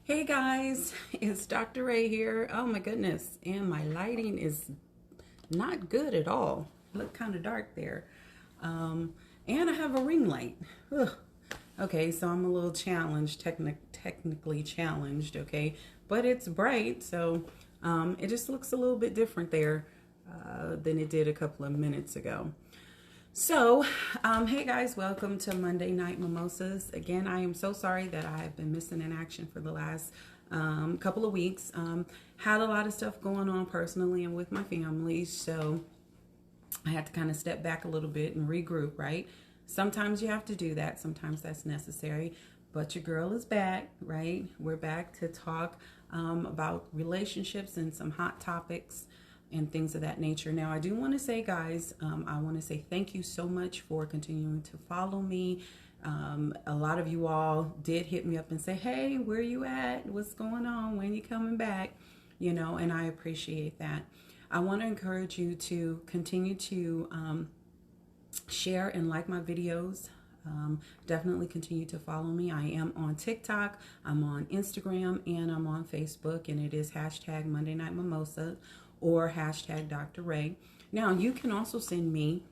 Hey guys, it's Dr. Ray here. Oh my goodness, and my lighting is not good at all. Look kind of dark there. And I have a ring light. Ugh. Okay, so I'm a little challenged, technically challenged, okay? But it's bright, so it just looks a little bit different there than it did a couple of minutes ago. So, hey guys, welcome to Monday Night Mimosas. Again, I am so sorry that I have been missing in action for the last couple of weeks. Had a lot of stuff going on personally and with my family, so I had to kind of step back a little bit and regroup, right? Sometimes you have to do that, sometimes that's necessary, but your girl is back, right? We're back to talk about relationships and some hot topics and things of that nature. Now, I do want to say, guys, I want to say thank you so much for continuing to follow me. A lot of you all did hit me up and say, hey, where you at? What's going on? When you coming back? You know, and I appreciate that. I want to encourage you to continue to share and like my videos. Definitely continue to follow me. I am on TikTok, I'm on Instagram, and I'm on Facebook, and it is hashtag Monday Night Mimosa or hashtag Dr. Ray. Now, you can also send me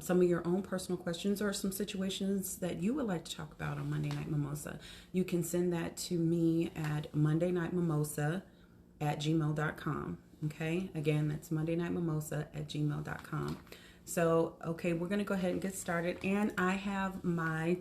some of your own personal questions or some situations that you would like to talk about on Monday Night Mimosa. You can send that to me at mondaynightmimosa@gmail.com. Okay, again, that's mondaynightmimosa@gmail.com. So, okay, we're going to go ahead and get started. And I have my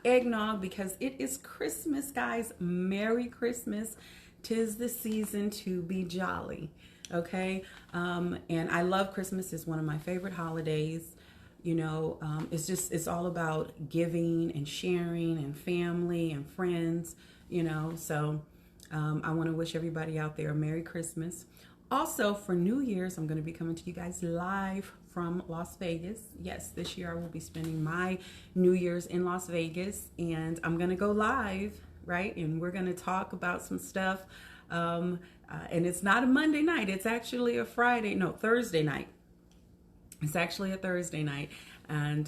eggnog because it is Christmas, guys. Merry Christmas. 'Tis the season to be jolly. Okay, and I love Christmas. It's one of my favorite holidays. You know, it's all about giving and sharing and family and friends, you know. So I want to wish everybody out there a Merry Christmas. Also, for New Year's, I'm going to be coming to you guys live from Las Vegas. Yes, this year I will be spending my New Year's in Las Vegas, and I'm going to go live, right? And we're going to talk about some stuff. And it's not a Monday night. It's actually a Thursday night. It's actually a Thursday night. And,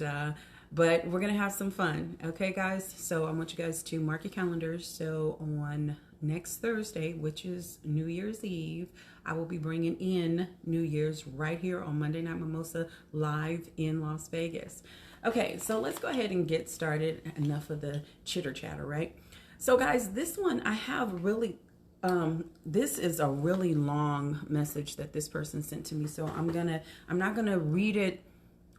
but we're going to have some fun. Okay, guys? So I want you guys to mark your calendars. So on next Thursday, which is New Year's Eve, I will be bringing in New Year's right here on Monday Night Mimosa live in Las Vegas. Okay, so let's go ahead and get started. Enough of the chitter chatter, right? So guys, this one I have really, this is a really long message that this person sent to me. So I'm not gonna read it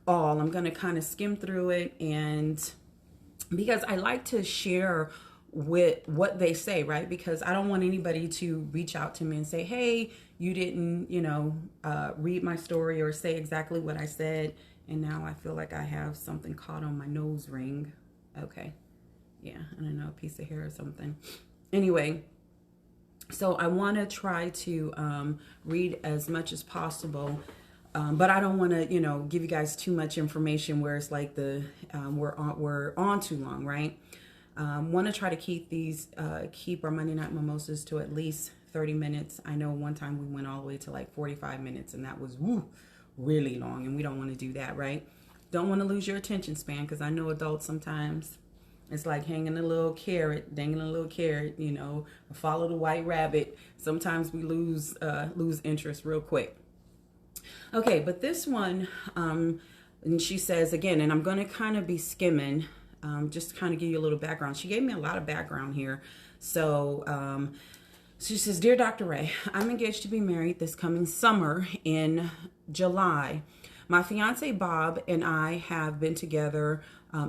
all. I'm gonna kind of skim through it, and because I like to share with what they say, right? Because I don't want anybody to reach out to me and say, hey, you didn't, read my story or say exactly what I said, and now I feel like I have something caught on my nose ring. Okay. Yeah, I don't know, a piece of hair or something. Anyway, so I want to try to read as much as possible, but I don't want to, give you guys too much information where it's like we're on too long, right? Want to try to keep our Monday Night Mimosas to at least 30 minutes. I know one time we went all the way to like 45 minutes, and that was really long, and we don't want to do that, right? Don't want to lose your attention span, because I know adults sometimes. It's like hanging a little carrot, dangling a little carrot, follow the white rabbit. Sometimes we lose interest real quick. Okay, but this one, and she says again, and I'm going to kind of be skimming, just to kind of give you a little background. She gave me a lot of background here. So she says, Dear Dr. Ray, I'm engaged to be married this coming summer in July. My fiance Bob and I have been together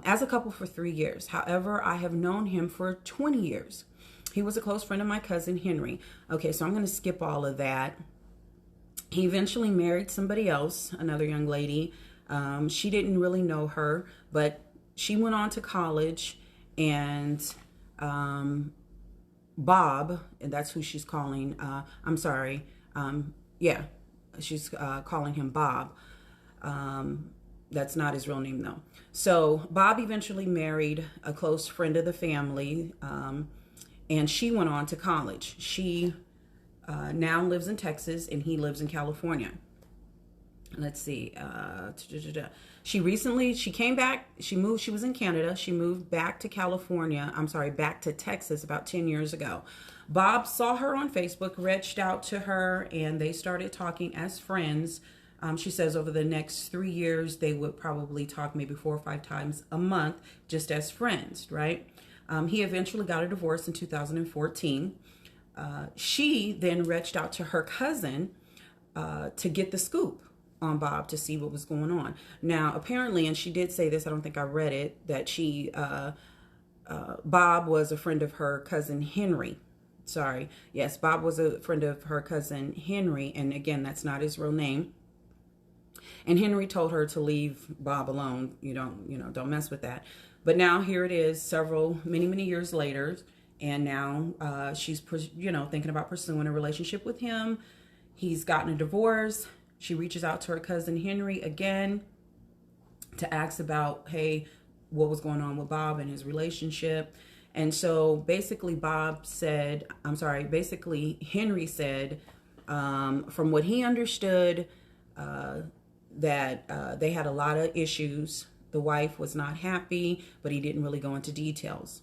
as a couple for 3 years. However, I have known him for 20 years. He was a close friend of my cousin Henry. Okay, so I'm going to skip all of that. He eventually married somebody else, another young lady. She didn't really know her, but she went on to college, and Bob, and that's who she's calling. She's calling him Bob. That's not his real name, though. So Bob eventually married a close friend of the family, and she went on to college. She now lives in Texas, and he lives in California. Let's see. She came back, she was in Canada. She moved back to California. I'm sorry, back to Texas about 10 years ago. Bob saw her on Facebook, reached out to her, and they started talking as friends. She says over the next 3 years, they would probably talk maybe 4 or 5 times a month just as friends, right? He eventually got a divorce in 2014. She then reached out to her cousin to get the scoop on Bob to see what was going on. Now, apparently, and she did say this, I don't think I read it, that Bob was a friend of her cousin Henry. Sorry. Yes, Bob was a friend of her cousin Henry. And again, that's not his real name. And Henry told her to leave Bob alone. Don't mess with that. But now here it is, many years later. And now she's, thinking about pursuing a relationship with him. He's gotten a divorce. She reaches out to her cousin Henry again to ask about, hey, what was going on with Bob and his relationship. And so basically Henry said, from what he understood, that they had a lot of issues. The wife was not happy, but he didn't really go into details.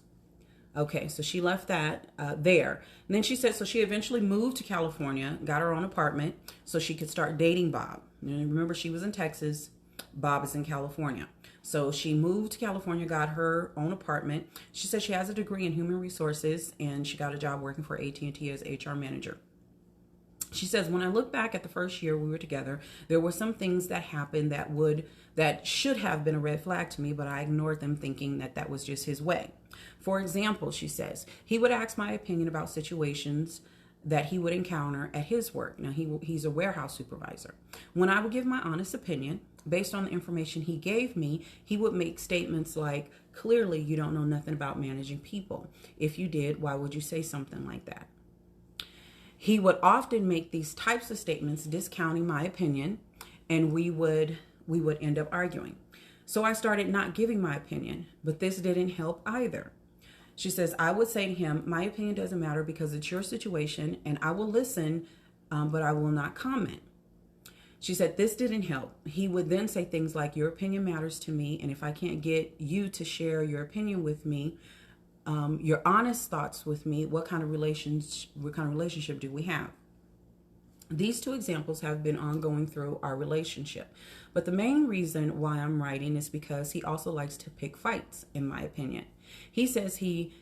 Okay, so she left that there. And then she said, so she eventually moved to California, got her own apartment so she could start dating Bob. And remember, she was in Texas. Bob is in California. So she moved to California, got her own apartment. She said she has a degree in human resources, and she got a job working for AT&T as HR manager. She says, when I look back at the first year we were together, there were some things that happened that should have been a red flag to me, but I ignored them thinking that was just his way. For example, she says, he would ask my opinion about situations that he would encounter at his work. Now, he's a warehouse supervisor. When I would give my honest opinion, based on the information he gave me, he would make statements like, clearly you don't know nothing about managing people. If you did, why would you say something like that? He would often make these types of statements discounting my opinion, and we would end up arguing. So I started not giving my opinion, but this didn't help either. She says, I would say to him, my opinion doesn't matter because it's your situation, and I will listen, but I will not comment. She said, this didn't help. He would then say things like, your opinion matters to me, and if I can't get you to share your opinion with me, your honest thoughts with me, what kind of relationship do we have? These two examples have been ongoing through our relationship. But the main reason why I'm writing is because he also likes to pick fights, in my opinion. He says he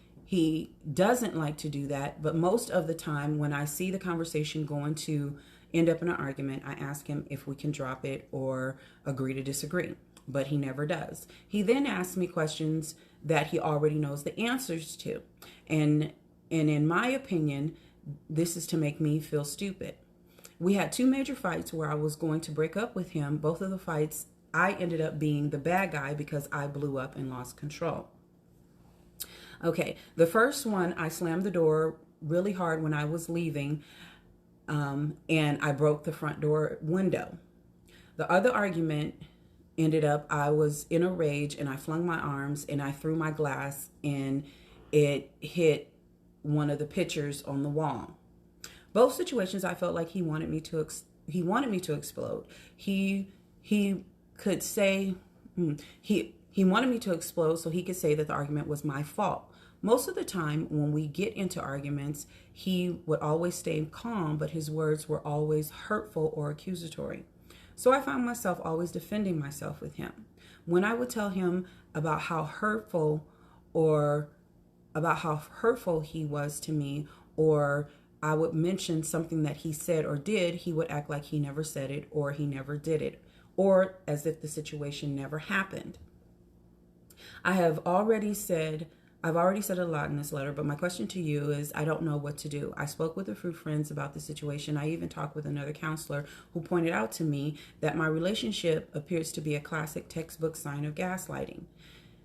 doesn't like to do that, but most of the time when I see the conversation going to end up in an argument, I ask him if we can drop it or agree to disagree, but he never does. He then asks me questions that he already knows the answers to. And in my opinion, this is to make me feel stupid. We had 2 major fights where I was going to break up with him. Both of the fights, I ended up being the bad guy because I blew up and lost control. Okay, the first one, I slammed the door really hard when I was leaving, and I broke the front door window. The other argument ended up, I was in a rage and I flung my arms and I threw my glass and it hit one of the pictures on the wall. Both situations, I felt like he wanted me to explode. He could say he wanted me to explode so he could say that the argument was my fault. Most of the time when we get into arguments, he would always stay calm, but his words were always hurtful or accusatory. So I found myself always defending myself with him. When I would tell him about how hurtful he was to me, or I would mention something that he said or did, he would act like he never said it or he never did it, or as if the situation never happened. I've already said a lot in this letter, but my question to you is, I don't know what to do. I spoke with a few friends about the situation. I even talked with another counselor who pointed out to me that my relationship appears to be a classic textbook sign of gaslighting.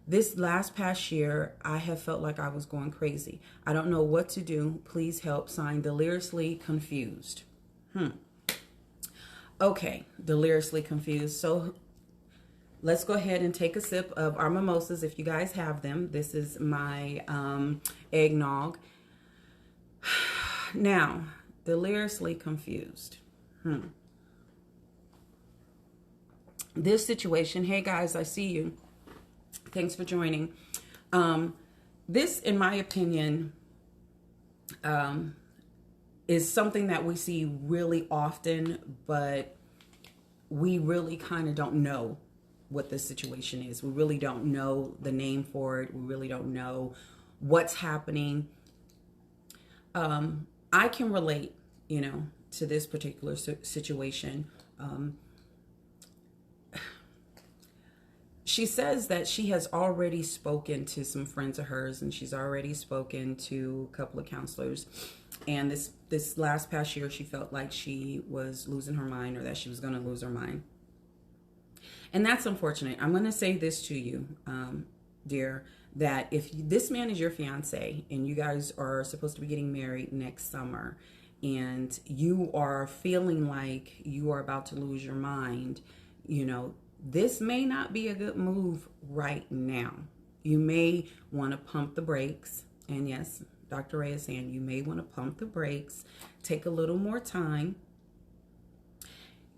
This past year, I have felt like I was going crazy. I don't know what to do. Please help. Signed, Deliriously Confused. Okay, Deliriously Confused. So let's go ahead and take a sip of our mimosas if you guys have them. This is my eggnog. Now, Deliriously Confused. this situation, hey guys, I see you. Thanks for joining. This, in my opinion, is something that we see really often, but we really kind of don't know what the situation is. We really don't know the name for it. We really don't know what's happening. I can relate, to this particular situation. She says that she has already spoken to some friends of hers, and she's already spoken to a couple of counselors. And this last past year, she felt like she was losing her mind, or that she was going to lose her mind. And that's unfortunate. I'm going to say this to you, dear, that if this man is your fiance and you guys are supposed to be getting married next summer, and you are feeling like you are about to lose your mind, this may not be a good move right now. You may want to pump the brakes. And yes, Dr. Ray is saying you may want to pump the brakes, take a little more time,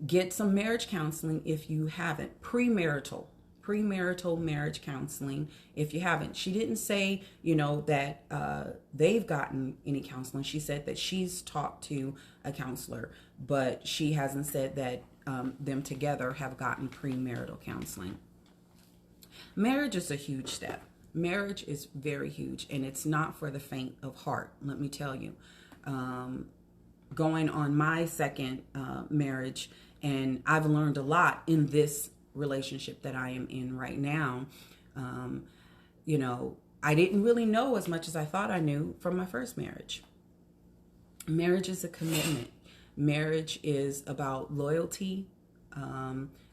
get some marriage counseling if you haven't, premarital marriage counseling if you haven't. She didn't say, that they've gotten any counseling. She said that she's talked to a counselor, but she hasn't said that them together have gotten premarital counseling. Marriage is a huge step. Marriage is very huge, and it's not for the faint of heart, let me tell you. Going on my second marriage, and I've learned a lot in this relationship that I am in right now. I didn't really know as much as I thought I knew from my first marriage. Marriage is a commitment. Marriage is about loyalty.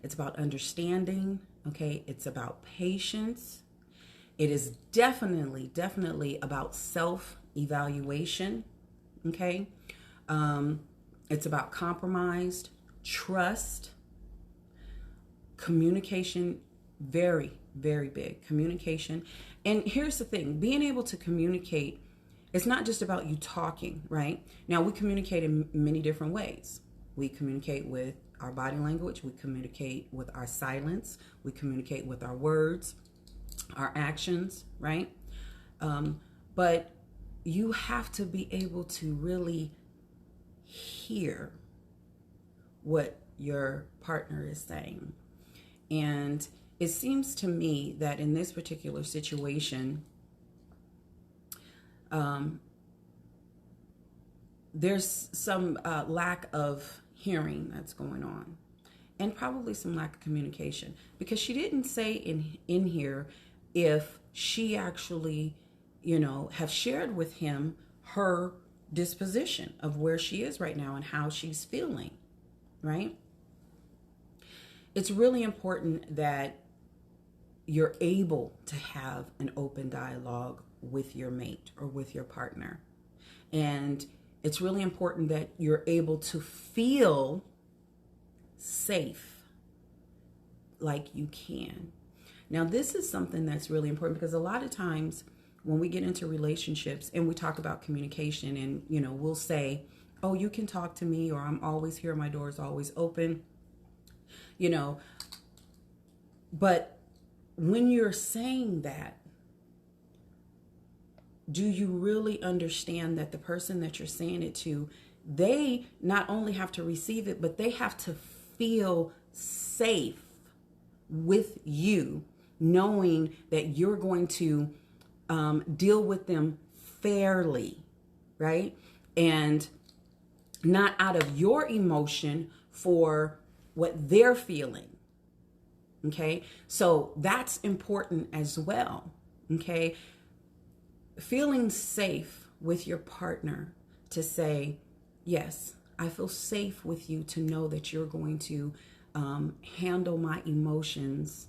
It's about understanding. Okay. It's about patience. It is definitely about self-evaluation. Okay. It's about compromise, trust, communication, very, very big. Communication. And here's the thing, being able to communicate, it's not just about you talking, right? Now, we communicate in many different ways. We communicate with our body language. We communicate with our silence. We communicate with our words, our actions, right? But you have to be able to really hear what your partner is saying. And it seems to me that in this particular situation, there's some lack of hearing that's going on, and probably some lack of communication, because she didn't say in here if she actually, have shared with him her disposition of where she is right now and how she's feeling, right? It's really important that you're able to have an open dialogue with your mate or with your partner. And it's really important that you're able to feel safe like you can. Now, this is something that's really important, because a lot of times when we get into relationships and we talk about communication, and, we'll say, oh, you can talk to me, or I'm always here, my door is always open, but when you're saying that, do you really understand that the person that you're saying it to, they not only have to receive it, but they have to feel safe with you, knowing that you're going to deal with them fairly, right? And not out of your emotion for what they're feeling. Okay, so that's important as well. Okay, feeling safe with your partner to say, yes, I feel safe with you to know that you're going to handle my emotions,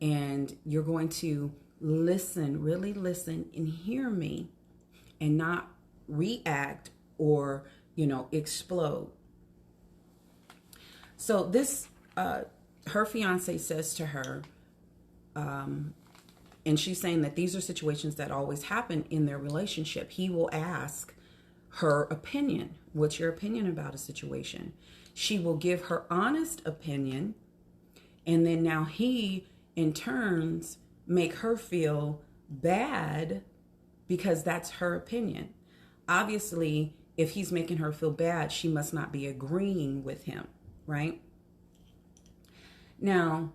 and you're going to listen, really listen and hear me, and not react or, explode. So this, her fiance says to her, and she's saying that these are situations that always happen in their relationship. He will ask her opinion. What's your opinion about a situation? She will give her honest opinion, And then now he, in turns, make her feel bad because that's her opinion. Obviously, if he's making her feel bad, she must not be agreeing with him, right? Now,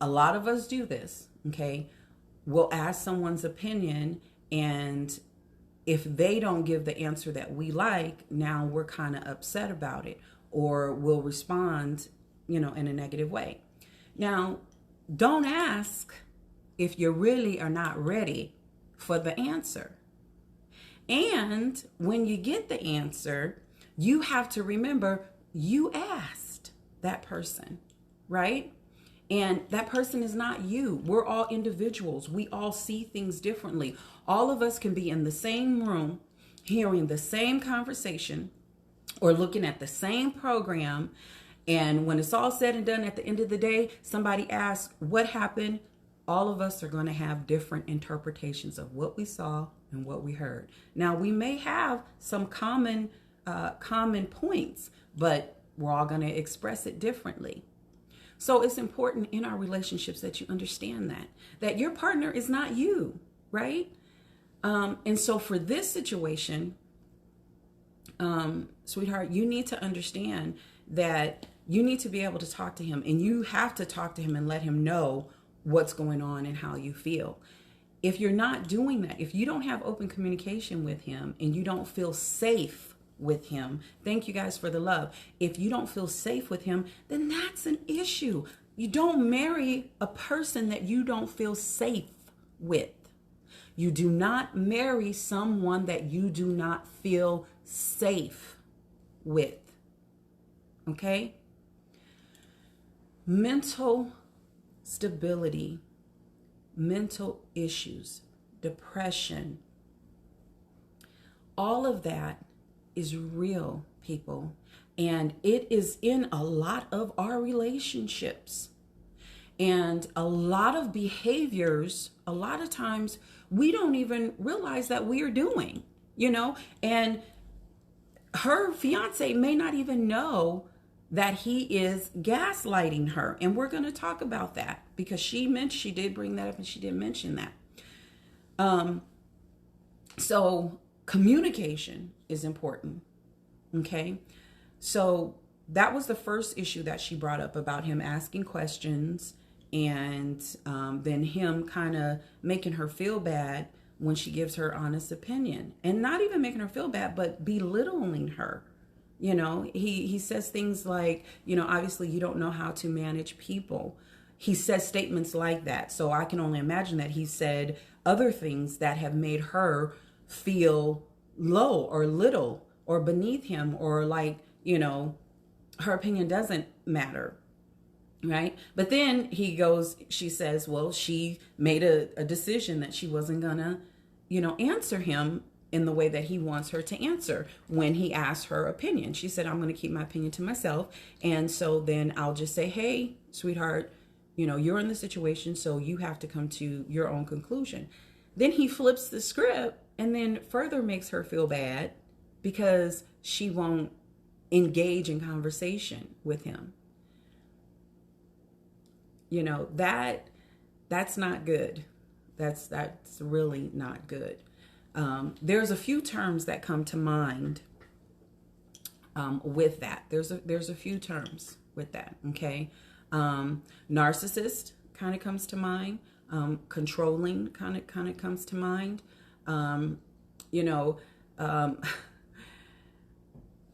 a lot of us do this, okay? We'll ask someone's opinion, and if they don't give the answer that we like, now we're kind of upset about it, or we'll respond, in a negative way. Now, don't ask if you really are not ready for the answer. And when you get the answer, you have to remember you asked that person, right? And that person is not you. We're all individuals. We all see things differently. All of us can be in the same room, hearing the same conversation or looking at the same program. And when it's all said and done, at the end of the day, somebody asks, what happened? All of us are going to have different interpretations of what we saw and what we heard. Now, we may have some common points, but we're all going to express it differently. So it's important in our relationships that you understand that your partner is not you, right? And so for this situation, sweetheart, you need to understand that you need to be able to talk to him, and you have to talk to him and let him know what's going on and how you feel. If you're not doing that, if you don't have open communication with him and you don't feel safe with him, thank you guys for the love. If you don't feel safe with him, then that's an issue. You don't marry a person that you don't feel safe with. You do not marry someone that you do not feel safe with. Okay? Mental stability, mental issues, depression, all of that is real, people. And it is in a lot of our relationships. And a lot of behaviors, a lot of times we don't even realize that we are doing, and her fiance may not even know that he is gaslighting her. And we're going to talk about that because she did bring that up and she did mention that. So communication is important. Okay. So that was the first issue that she brought up about him asking questions, and then him kind of making her feel bad when she gives her honest opinion, and not even making her feel bad, but belittling her. He says things like, obviously you don't know how to manage people. He says statements like that. So I can only imagine that he said other things that have made her feel low or little or beneath him, or like, her opinion doesn't matter. Right. But then she says, well, she made a decision that she wasn't gonna, answer him in the way that he wants her to answer when he asked her opinion. She said, I'm going to keep my opinion to myself. And so then I'll just say, hey, sweetheart, you're in the situation, so you have to come to your own conclusion. Then he flips the script and then further makes her feel bad because she won't engage in conversation with him. That's not good. That's really not good. There's a few terms that come to mind with that. There's a few terms with that. Okay. Narcissist kind of comes to mind. Controlling kind of comes to mind.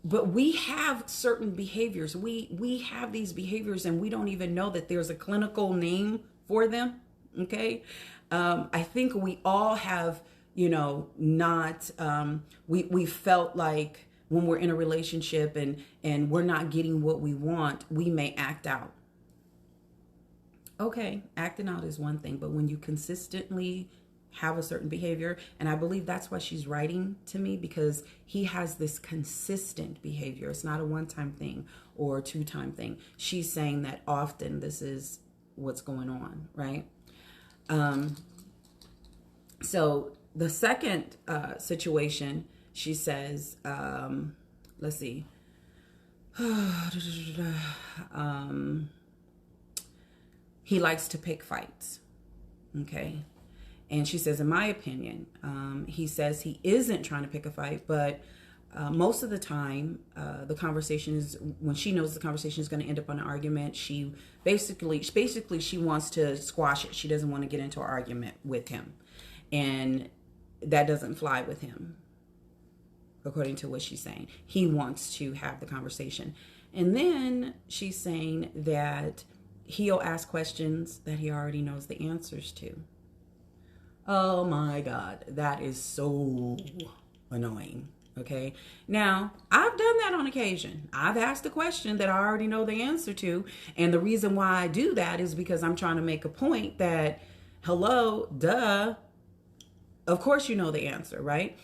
But we have certain behaviors. We have these behaviors and we don't even know that there's a clinical name for them. Okay. I think we all have, not, we felt like when we're in a relationship and we're not getting what we want, we may act out. Okay. Acting out is one thing, but when you consistently have a certain behavior, and I believe that's why she's writing to me, because he has this consistent behavior. It's not a one-time thing or a two-time thing. She's saying that often this is what's going on, right? So the second situation, she says, let's see. he likes to pick fights. Okay. And she says, in my opinion, he says he isn't trying to pick a fight, but most of the time, the conversation is, when she knows the conversation is going to end up on an argument, she basically she wants to squash it. She doesn't want to get into an argument with him. And that doesn't fly with him, according to what she's saying. He wants to have the conversation. And then she's saying that he'll ask questions that he already knows the answers to. Oh my God, that is so annoying. Okay. Now, I've done that on occasion. I've asked a question that I already know the answer to. And the reason why I do that is because I'm trying to make a point that, hello, duh, of course you know the answer, right?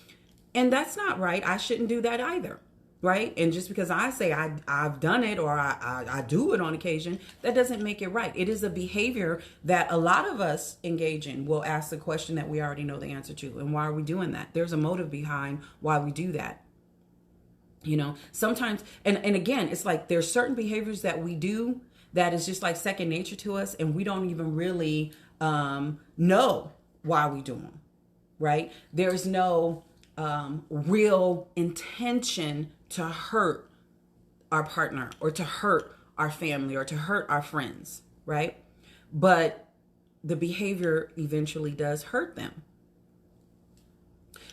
And that's not right. I shouldn't do that either. Right? And just because I say I've done it, or I do it on occasion, that doesn't make it right. It is a behavior that a lot of us engage in. We'll ask a question that we already know the answer to. And why are we doing that? There's a motive behind why we do that. You know, sometimes, and again, it's like there's certain behaviors that we do that is just like second nature to us, and we don't even really know why we do them. Right? There's no real intention to hurt our partner, or to hurt our family, or to hurt our friends, right? But the behavior eventually does hurt them.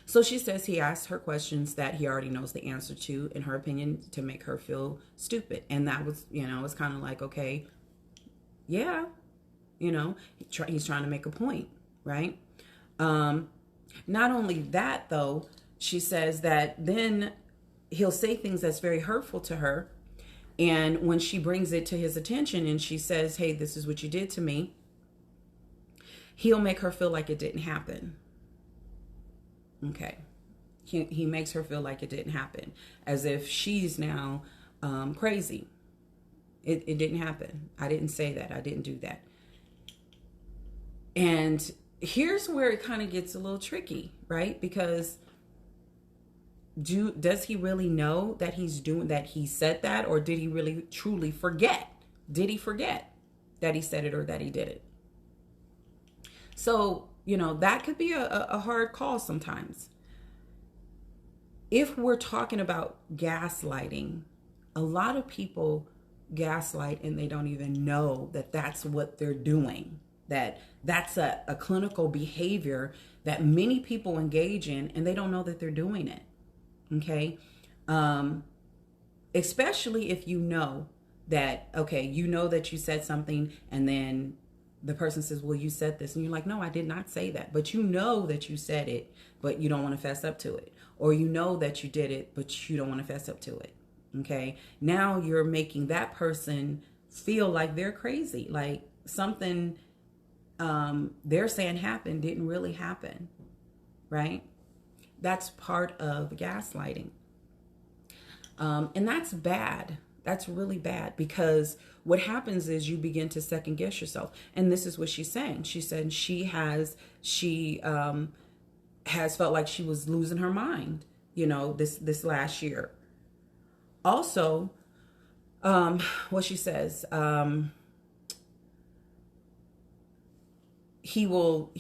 So she says he asked her questions that he already knows the answer to, in her opinion, to make her feel stupid. And that was, it's kind of like, okay, yeah, he's trying to make a point, right? Not only that, though, she says that then he'll say things that's very hurtful to her. And when she brings it to his attention and she says, hey, this is what you did to me, he'll make her feel like it didn't happen. Okay. He makes her feel like it didn't happen, as if she's now crazy. It didn't happen. I didn't say that. I didn't do that. And here's where it kind of gets a little tricky, right? Because does he really know that he said that, or did he really truly forget? Did he forget that he said it, or that he did it? So, that could be a hard call sometimes. If we're talking about gaslighting, a lot of people gaslight and they don't even know that that's what they're doing. That's a clinical behavior that many people engage in, and they don't know that they're doing it. Okay. Especially if you know that, okay, that you said something, and then the person says, well, you said this. And you're like, no, I did not say that. But you know that you said it, but you don't want to fess up to it. Or you know that you did it, but you don't want to fess up to it. Okay. Now you're making that person feel like they're crazy. Like something they're saying happened didn't really happen. Right? That's part of gaslighting. And that's bad. That's really bad, because what happens is you begin to second guess yourself. And this is what she's saying. She said she has felt like she was losing her mind, this last year. Also, what she says, she'll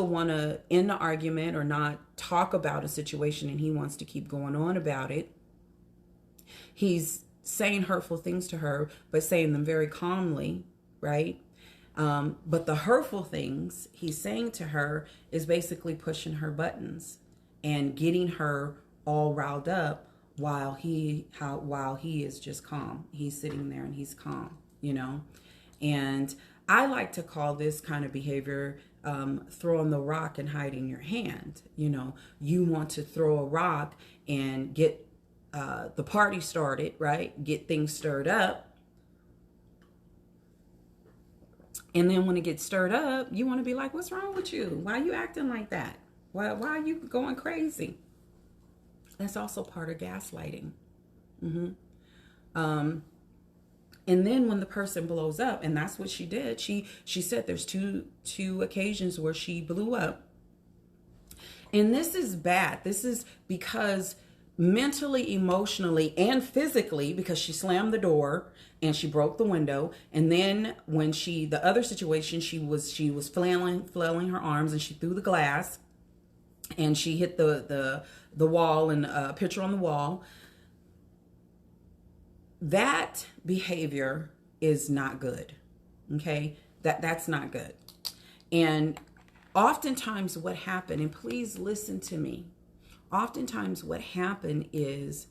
want to end the argument or not talk about a situation, and he wants to keep going on about it. He's saying hurtful things to her, but saying them very calmly, right? But the hurtful things he's saying to her is basically pushing her buttons and getting her all riled up while he is just calm. He's sitting there and he's calm, And I like to call this kind of behavior throwing the rock and hiding your hand. You want to throw a rock and get the party started, right? Get things stirred up. And then when it gets stirred up, you want to be like, what's wrong with you? Why are you acting like that? Why are you going crazy? That's also part of gaslighting. And then when the person blows up, and that's what she did, she said there's two occasions where she blew up. And this is bad. This is because mentally, emotionally, and physically, because she slammed the door and she broke the window. And then when the other situation, she was flailing her arms, and she threw the glass and she hit the wall, and a picture on the wall. That behavior is not good. Okay? That's not good. And oftentimes what happened, and please listen to me, oftentimes what happened is,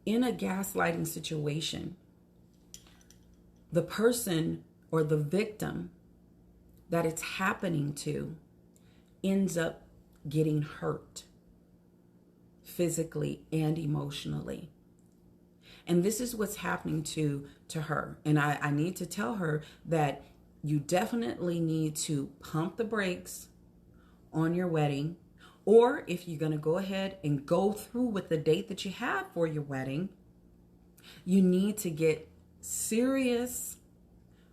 in a gaslighting situation, the person or the victim that it's happening to ends up getting hurt physically and emotionally. And this is what's happening to her. And I need to tell her that you definitely need to pump the brakes on your wedding. Or if you're going to go ahead and go through with the date that you have for your wedding, you need to get serious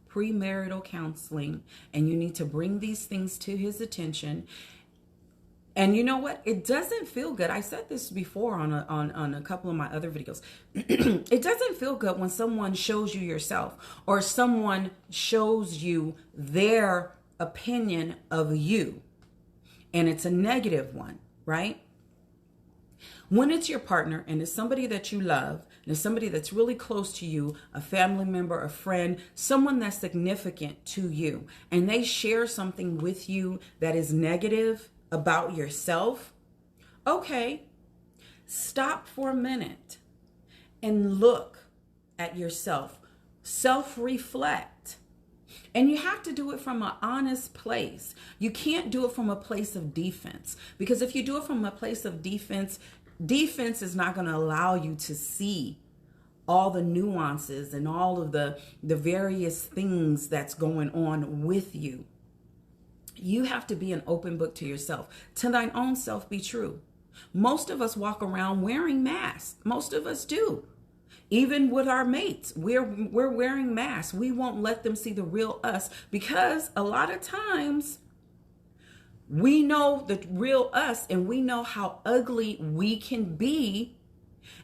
premarital counseling, and you need to bring these things to his attention. And you know what? It doesn't feel good. I said this before on a couple of my other videos. It doesn't feel good when someone shows you yourself, or someone shows you their opinion of you, and it's a negative one, right? When it's your partner and it's somebody that you love, and it's somebody that's really close to you, a family member, a friend, someone that's significant to you, and they share something with you that is negative about yourself, okay, stop for a minute and look at yourself. Self-reflect. And you have to do it from an honest place. You can't do it from a place of defense, because if you do it from a place of defense is not going to allow you to see all the nuances and all of the various things that's going on with you. You have to be an open book to yourself. To thine own self be true. Most of us walk around wearing masks. Most of us do. Even with our mates, we're wearing masks. We won't let them see the real us, because a lot of times we know the real us, and we know how ugly we can be.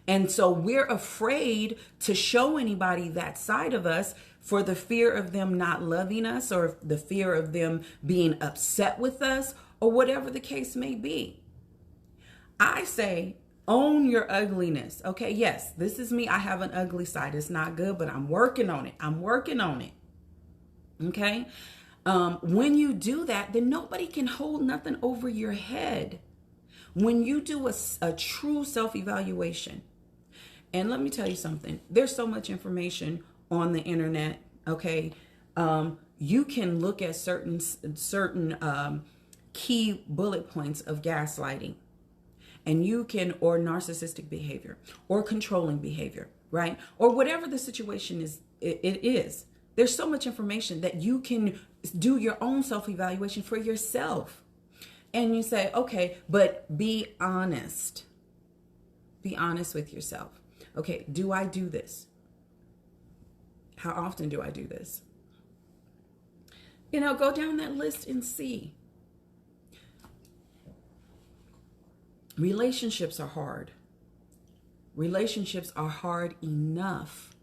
And so we're afraid to show anybody that side of us, for the fear of them not loving us, or the fear of them being upset with us, or whatever the case may be. I say, own your ugliness. Okay, yes, this is me. I have an ugly side. It's not good, but I'm working on it. Okay? When you do that, then nobody can hold nothing over your head. When you do a true self-evaluation, and let me tell you something, there's so much information on the internet, okay? You can look at certain key bullet points of gaslighting, and you can, or narcissistic behavior, or controlling behavior, right? Or whatever the situation is, it is. There's so much information that you can do your own self-evaluation for yourself. And you say, okay, but be honest. Be honest with yourself. Okay, do I do this? How often do I do this? Go down that list and see. Relationships are hard. Relationships are hard enough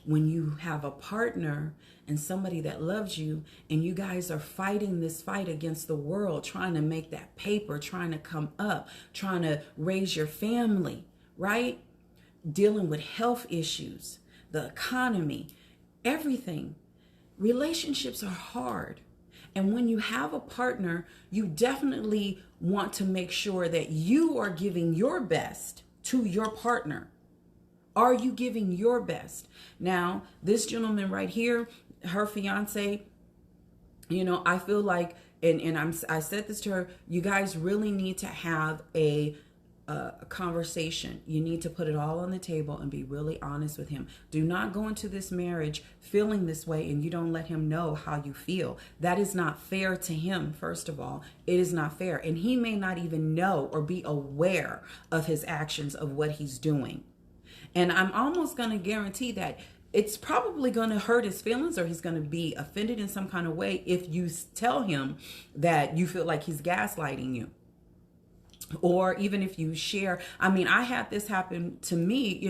when you have a partner and somebody that loves you, and you guys are fighting this fight against the world, trying to make that paper, trying to come up, trying to raise your family, right? Dealing with health issues, the economy, everything. Relationships are hard. And when you have a partner, you definitely want to make sure that you are giving your best to your partner. Are you giving your best? Now, this gentleman right here, her fiance, I feel like, I said this to her, you guys really need to have a conversation. You need to put it all on the table and be really honest with him. Do not go into this marriage feeling this way and you don't let him know how you feel. That is not fair to him, first of all. It is not fair. And he may not even know or be aware of his actions, of what he's doing. And I'm almost going to guarantee that it's probably going to hurt his feelings, or he's going to be offended in some kind of way if you tell him that you feel like he's gaslighting you. Or even if you share, I mean, I had this happen to me.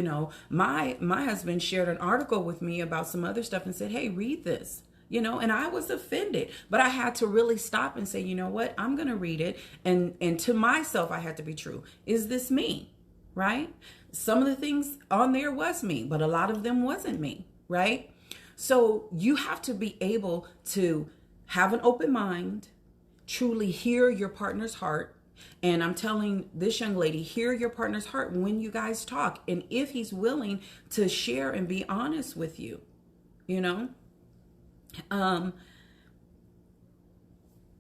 My husband shared an article with me about some other stuff and said, hey, read this. And I was offended, but I had to really stop and say, you know what, I'm going to read it. And to myself, I had to be true. Is this me? Right? Some of the things on there was me, but a lot of them wasn't me. Right? So you have to be able to have an open mind, truly hear your partner's heart. And I'm telling this young lady, hear your partner's heart when you guys talk. And if he's willing to share and be honest with you,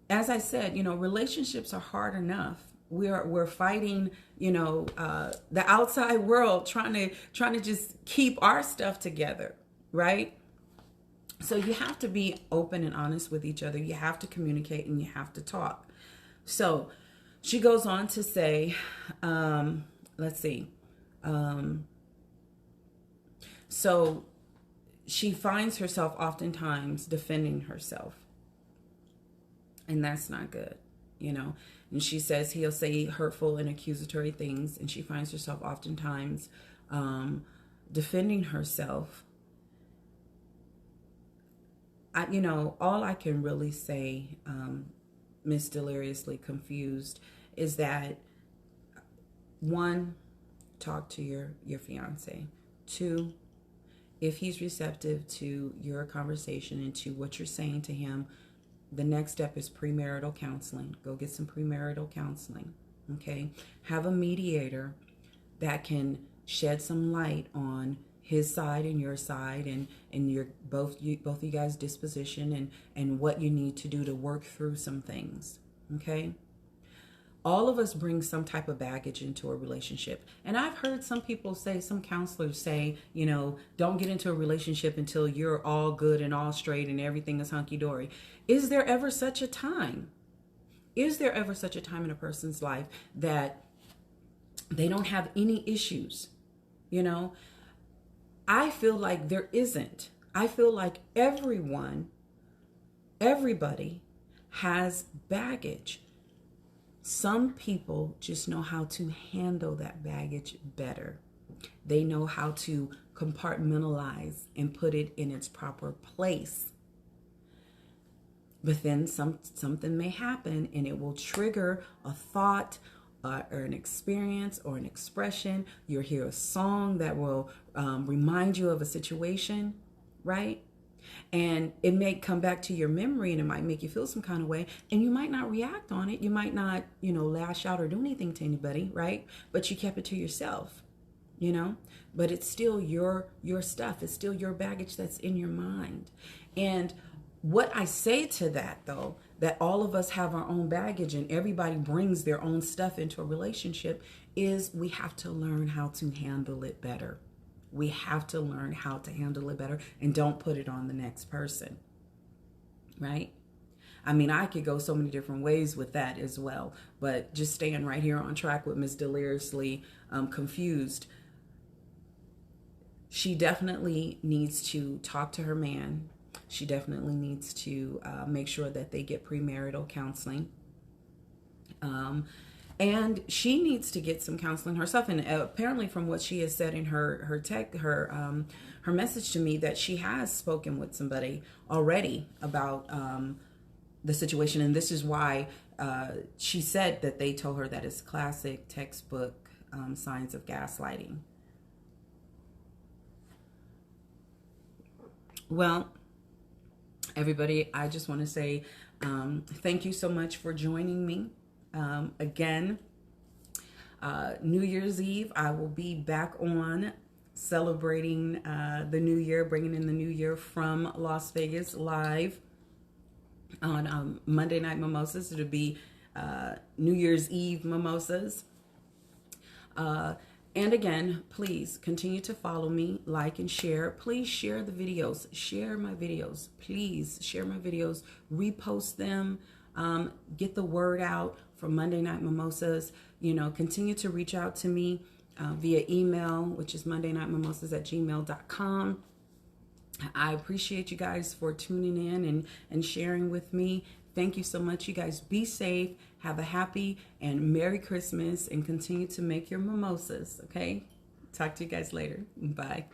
as I said, relationships are hard enough. We're fighting, the outside world, trying to just keep our stuff together, right? So you have to be open and honest with each other. You have to communicate and you have to talk. So she goes on to say, let's see. So she finds herself oftentimes defending herself. And that's not good, And she says he'll say hurtful and accusatory things. And she finds herself oftentimes defending herself. All I can really say, Miss Deliriously Confused, is that 1, talk to your fiance. 2, if he's receptive to your conversation and to what you're saying to him, the next step is premarital counseling. Go get some premarital counseling. Okay? Have a mediator that can shed some light on his side and your side, and your both you guys' disposition and what you need to do to work through some things. Okay? All of us bring some type of baggage into a relationship. And I've heard some people say, some counselors say, don't get into a relationship until you're all good and all straight and everything is hunky-dory. Is there ever such a time? Is there ever such a time in a person's life that they don't have any issues? I feel like there isn't. I feel like everybody has baggage. Some people just know how to handle that baggage better. They know how to compartmentalize and put it in its proper place. But then something may happen and it will trigger a thought or an experience or an expression. You'll hear a song that will remind you of a situation, right? And it may come back to your memory and it might make you feel some kind of way, and you might not react on it. You might not, lash out or do anything to anybody, right? But you kept it to yourself, but it's still your stuff. It's still your baggage that's in your mind. And what I say to that, though, that all of us have our own baggage and everybody brings their own stuff into a relationship, is we have to learn how to handle it better. We have to learn how to handle it better and don't put it on the next person, right? I mean, I could go so many different ways with that as well, but just staying right here on track with Miss Deliriously Confused, she definitely needs to talk to her man. She definitely needs to make sure that they get premarital counseling. And she needs to get some counseling herself. And apparently, from what she has said in her message to me, that she has spoken with somebody already about the situation. And this is why she said that they told her that it's classic textbook signs of gaslighting. Well, everybody, I just want to say thank you so much for joining me. Again, New Year's Eve, I will be back on celebrating the new year, bringing in the new year from Las Vegas live on Monday Night Mimosas. It'll be New Year's Eve mimosas. And again, please continue to follow me, like and share. Please share the videos. Share my videos. Please share my videos. Repost them. Get the word out for Monday Night Mimosas. Continue to reach out to me via email, which is mondaynightmimosas@gmail.com. I appreciate you guys for tuning in and sharing with me. Thank you so much. You guys be safe. Have a happy and Merry Christmas and continue to make your mimosas, okay? Talk to you guys later. Bye.